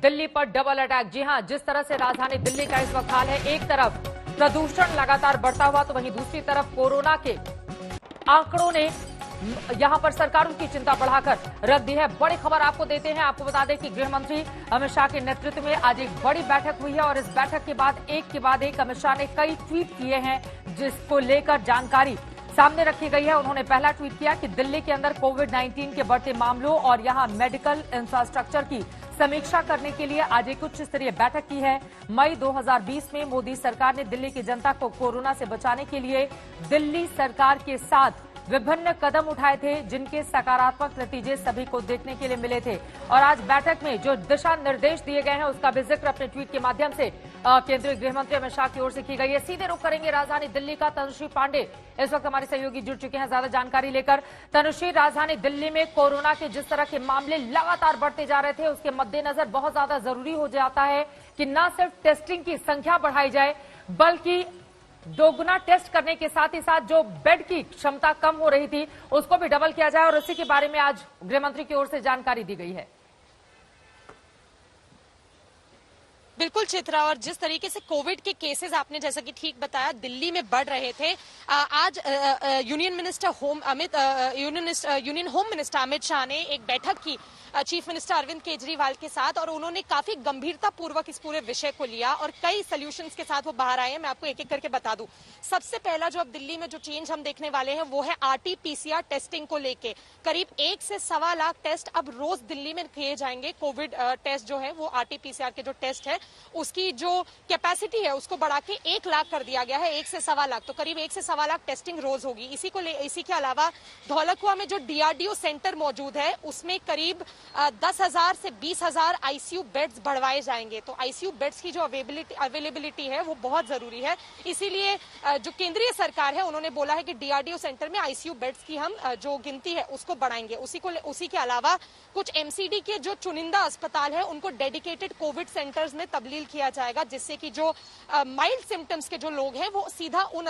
दिल्ली पर double attack. जी हां, जिस तरह से राजधानी दिल्ली का इस वक्त हाल है, एक तरफ प्रदूषण लगातार बढ़ता हुआ तो वहीं दूसरी तरफ कोरोना के आंकड़ों ने यहां पर सरकारों की चिंता बढ़ाकर रख दी है। बड़ी खबर आपको देते हैं। आपको बता दें कि गृह मंत्री अमित शाह के नेतृत्व में आज एक बड़ी बैठक हुई है और इस बैठक के बाद एक अमित शाह ने कई ट्वीट किए हैं, जिसको लेकर जानकारी सामने रखी गई है। उन्होंने पहला ट्वीट किया कि दिल्ली के अंदर कोविड-19 के बढ़ते मामलों और यहां मेडिकल इंफ्रास्ट्रक्चर की समीक्षा करने के लिए आज एक उच्च स्तरीय बैठक की है। मई 2020 में मोदी सरकार ने दिल्ली की जनता को कोरोना से बचाने के लिए दिल्ली सरकार के साथ विभिन्न कदम उठाए थे, जिनके सकारात्मक नतीजे सभी को देखने के लिए मिले थे। और आज बैठक में जो दिशा निर्देश दिए गए हैं उसका भी जिक्र अपने ट्वीट के माध्यम से केंद्रीय गृह मंत्री अमित शाह की ओर से की गई है। सीधे रुख करेंगे राजधानी दिल्ली का। तनुश्री पांडे इस वक्त हमारे सहयोगी जुड़ चुके हैं ज्यादा जानकारी लेकर। तनुश्री, राजधानी दिल्ली में कोरोना के जिस तरह के मामले लगातार बढ़ते जा रहे थे, उसके मद्देनजर बहुत ज्यादा जरूरी हो जाता है कि न सिर्फ टेस्टिंग की संख्या बढ़ाई जाए, बल्कि दोगुना टेस्ट करने के साथ ही साथ जो बेड की क्षमता कम हो रही थी उसको भी डबल किया जाए, और इसी के बारे में आज गृह मंत्री की ओर से जानकारी दी गई है। बिल्कुल चित्रा, और जिस तरीके से कोविड के केसेस आपने जैसा कि ठीक बताया दिल्ली में बढ़ रहे थे, आज union home minister Amit Shah ने एक बैठक की चीफ मिनिस्टर अरविंद केजरीवाल के साथ, और उन्होंने काफी गंभीरता पूर्वक इस पूरे विषय को लिया और कई सॉल्यूशंस के साथ वो बाहर आए हैं। मैं आपको एक एक करके बता दूं। सबसे पहला जो अब दिल्ली में जो चेंज हम देखने वाले हैं वो है आरटी-पीसीआर टेस्टिंग को लेके। करीब 1 से सवा लाख टेस्ट अब रोज दिल्ली में किए जाएंगे। कोविड टेस्ट जो है वो आरटी-पीसीआर के जो टेस्ट है उसकी जो कैपेसिटी है उसको बढ़ा के 1 लाख कर दिया गया है, 1 से सवा लाख। तो करीब 1 से सवा लाख टेस्टिंग रोज होगी। इसी के अलावा धौलकुआ में जो डीआरडीओ सेंटर मौजूद है उसमें करीब 10,000 से 20,000 आईसीयू बेड्स बढ़वाए जाएंगे। तो आईसीयू बेड्स की जो अवेलेबिलिटी है वो बहुत जरूरी है। इसीलिए जो केंद्रीय सरकार है उन्होंने बोला है कि डीआरडीओ सेंटर में आईसीयू बेड्स की हम जो गिनती है उसको बढ़ाएंगे। उसी के अलावा कुछ एमसीडी के जो चुनिंदा अस्पताल है उनको डेडिकेटेड कोविड सेंटर्स में तब्दील किया जाएगा, जिससे कि जो माइल्ड सिम्टम्स के जो लोग हैं वो सीधा उन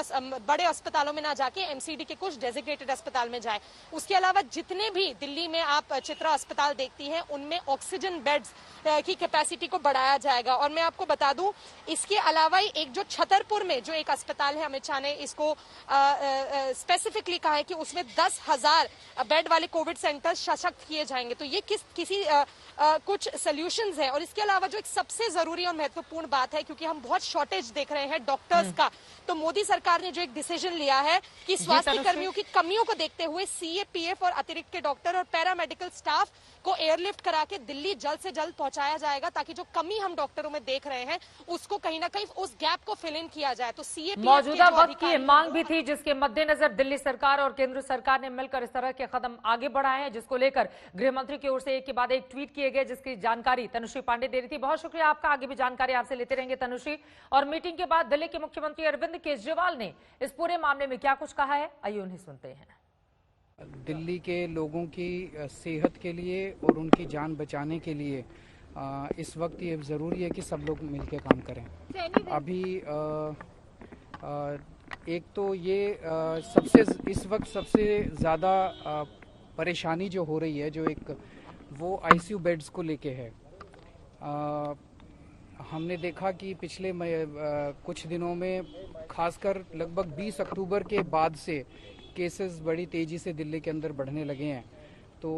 बड़े अस्पतालों में ना जाके एमसीडी के कुछ डेजिग्नेटेड अस्पताल में जाए। उसके अलावा जितने भी दिल्ली में आप चित्रा अस्पताल देखती हैं उनमें ऑक्सीजन बेड्स की कैपेसिटी को बढ़ाया जाएगा। और मैं आपको बता दूं, इसके अलावा एक जो छतरपुर में जो एक अस्पताल है, अमित शाह ने इसको स्पेसिफिकली कहा है कि उसमें 10,000 बेड वाले कोविड सेंटर सशक्त किए जाएंगे। तो ये कुछ सॉल्यूशंस हैं। और इसके अलावा जो एक सबसे जरूरी और महत्वपूर्ण बात है, क्योंकि हम बहुत शॉर्टेज देख रहे हैं डॉक्टर्स का, तो मोदी सरकार ने जो एक डिसीजन लिया है कि स्वास्थ्य कर्मियों की कमियों को देखते हुए सीएपीएफ और अतिरिक्त के डॉक्टर और पैरामेडिकल स्टाफ को एयरलिफ्ट करा के दिल्ली जल्द से जल्द पहुंचाया जाएगा, ताकि जो कमी हम डॉक्टरों में देख रहे हैं उसको कहीं ना कहीं उस गैप को फिल इन किया जाए। तो सीएपीएफ मौजूदा वक्त की मांग भी थी, जिसके मद्देनजर दिल्ली सरकार और केंद्र सरकार ने मिलकर इस तरह के कदम आगे बढ़ाए हैं, जिसको लेकर गृह मंत्री की ओर से एक के बाद एक ट्वीट किए गए, जिसकी जानकारी तनुश्री पांडे दे रही थी। बहुत शुक्रिया आपका। आगे भी जानकारी आपसे लेते रहेंगे तनुश्री। और मीटिंग के बाद दिल्ली के मुख्यमंत्री अरविंद केजरीवाल ने इस पूरे मामले में क्या कुछ कहा है, आइए उन्हें सुनते हैं। दिल्ली के लोगों की सेहत के लिए और उनकी जान बचाने के लिए इस वक्त ये ज़रूरी है कि सब लोग मिलकर काम करें। अभी एक तो ये इस वक्त सबसे ज़्यादा परेशानी जो हो रही है वो आईसीयू बेड्स को लेके है। हमने देखा कि पिछले कुछ दिनों में खासकर लगभग 20 अक्टूबर के बाद से केसेस बड़ी तेज़ी से दिल्ली के अंदर बढ़ने लगे हैं। तो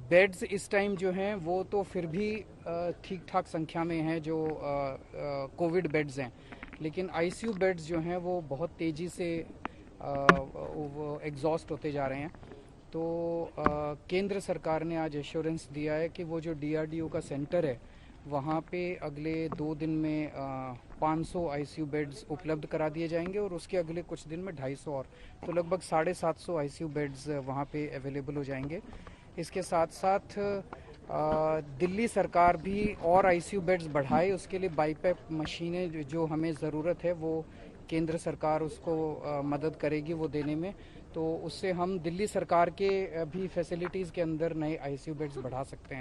बेड्स इस टाइम जो हैं वो तो फिर भी ठीक ठाक संख्या में हैं जो कोविड बेड्स हैं, लेकिन आईसीयू बेड्स जो हैं वो बहुत तेज़ी से एग्जॉस्ट होते जा रहे हैं। तो केंद्र सरकार ने आज एश्योरेंस दिया है कि वो जो डीआरडीओ का सेंटर है वहाँ पे अगले 2 दिन में 500 आईसीयू बेड्स उपलब्ध करा दिए जाएंगे, और उसके अगले कुछ दिन में 250 और, तो लगभग 750 आईसीयू बेड्स वहाँ पे अवेलेबल हो जाएंगे। इसके साथ साथ दिल्ली सरकार भी और आईसीयू बेड्स बढ़ाए, उसके लिए बाईपैप मशीनें जो हमें ज़रूरत है वो केंद्र सरकार उसको मदद करेगी वो देने में। तो उससे हम दिल्ली सरकार के भी फैसिलिटीज़ के अंदर नए आईसीयू बेड्स बढ़ा सकते हैं।